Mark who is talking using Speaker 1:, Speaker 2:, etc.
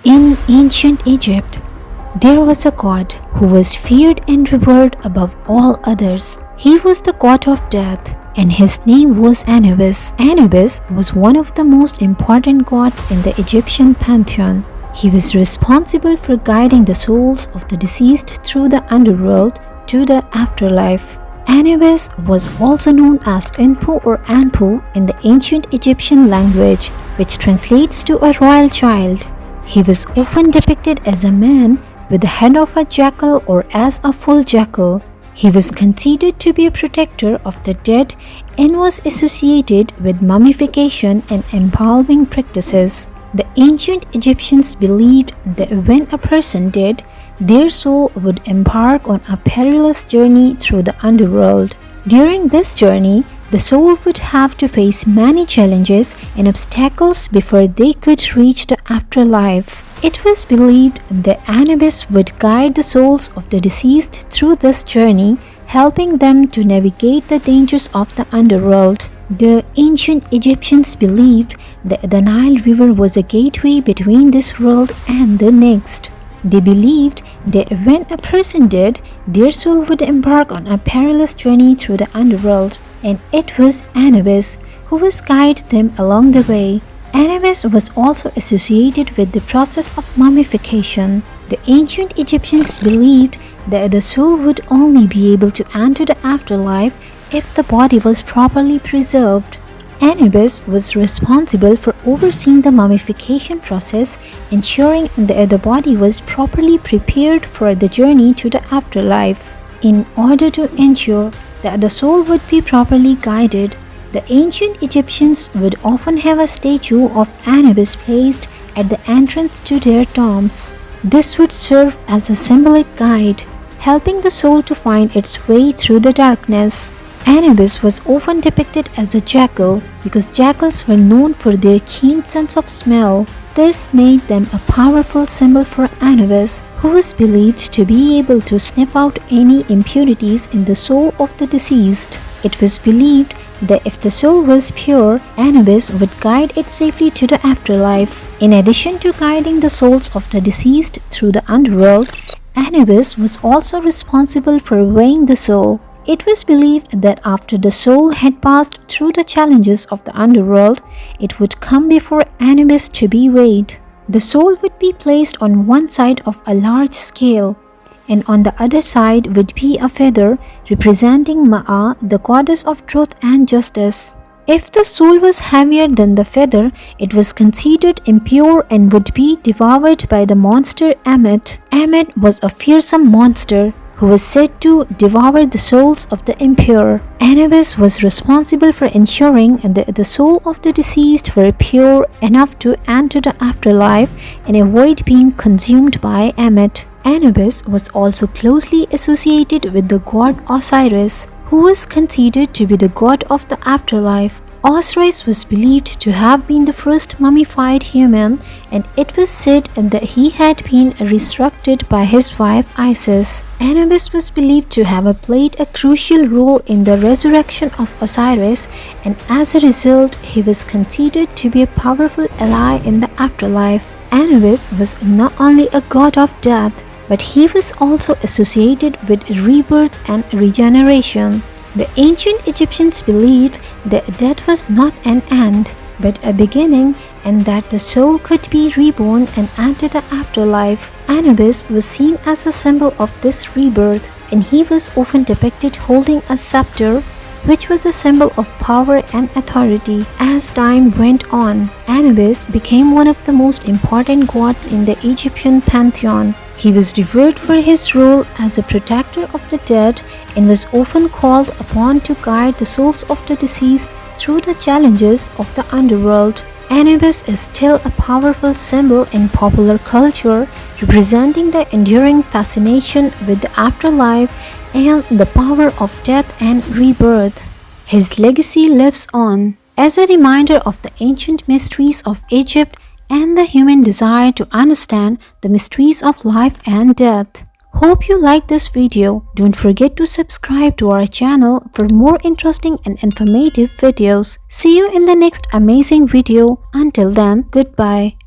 Speaker 1: In ancient Egypt, there was a god who was feared and revered above all others. He was the god of death, and his name was Anubis. Anubis was one of the most important gods in the Egyptian pantheon. He was responsible for guiding the souls of the deceased through the underworld to the afterlife. Anubis was also known as Inpu or Anpu in the ancient Egyptian language, which translates to a royal child. He was often depicted as a man with the head of a jackal or as a full jackal. He was considered to be a protector of the dead and was associated with mummification and embalming practices. The ancient Egyptians believed that when a person died, their soul would embark on a perilous journey through the underworld. During this journey, the soul would have to face many challenges and obstacles before they could reach the afterlife. It was believed that Anubis would guide the souls of the deceased through this journey, helping them to navigate the dangers of the underworld. The ancient Egyptians believed that the Nile River was a gateway between this world and the next. They believed that when a person died, their soul would embark on a perilous journey through the underworld, and it was Anubis who would guide them along the way. Anubis was also associated with the process of mummification. The ancient Egyptians believed that the soul would only be able to enter the afterlife if the body was properly preserved. Anubis was responsible for overseeing the mummification process, ensuring that the body was properly prepared for the journey to the afterlife. In order to ensure that the soul would be properly guided, the ancient Egyptians would often have a statue of Anubis placed at the entrance to their tombs. This would serve as a symbolic guide, helping the soul to find its way through the darkness. Anubis was often depicted as a jackal because jackals were known for their keen sense of smell. This made them a powerful symbol for Anubis, who was believed to be able to sniff out any impurities in the soul of the deceased. It was believed that if the soul was pure, Anubis would guide it safely to the afterlife. In addition to guiding the souls of the deceased through the underworld, Anubis was also responsible for weighing the soul. It was believed that after the soul had passed through the challenges of the underworld, it would come before Anubis to be weighed. The soul would be placed on one side of a large scale, and on the other side would be a feather representing Ma'a, the goddess of truth and justice. If the soul was heavier than the feather, it was considered impure and would be devoured by the monster Ammit. Ammit was a fearsome monster who was said to devour the souls of the impure. Anubis was responsible for ensuring that the soul of the deceased were pure enough to enter the afterlife and avoid being consumed by Ammit. Anubis was also closely associated with the god Osiris, who was considered to be the god of the afterlife. Osiris was believed to have been the first mummified human, and it was said that he had been resurrected by his wife Isis. Anubis was believed to have played a crucial role in the resurrection of Osiris, and as a result, he was considered to be a powerful ally in the afterlife. Anubis was not only a god of death, but he was also associated with rebirth and regeneration. The ancient Egyptians believed that death was not an end, but a beginning, and that the soul could be reborn and enter the afterlife. Anubis was seen as a symbol of this rebirth, and he was often depicted holding a scepter, which was a symbol of power and authority. As time went on, Anubis became one of the most important gods in the Egyptian pantheon. He was revered for his role as a protector of the dead and was often called upon to guide the souls of the deceased through the challenges of the underworld. Anubis is still a powerful symbol in popular culture, representing the enduring fascination with the afterlife and the power of death and rebirth. His legacy lives on as a reminder of the ancient mysteries of Egypt and the human desire to understand the mysteries of life and death. Hope you liked this video. Don't forget to subscribe to our channel for more interesting and informative videos. See you in the next amazing video. Until then, goodbye.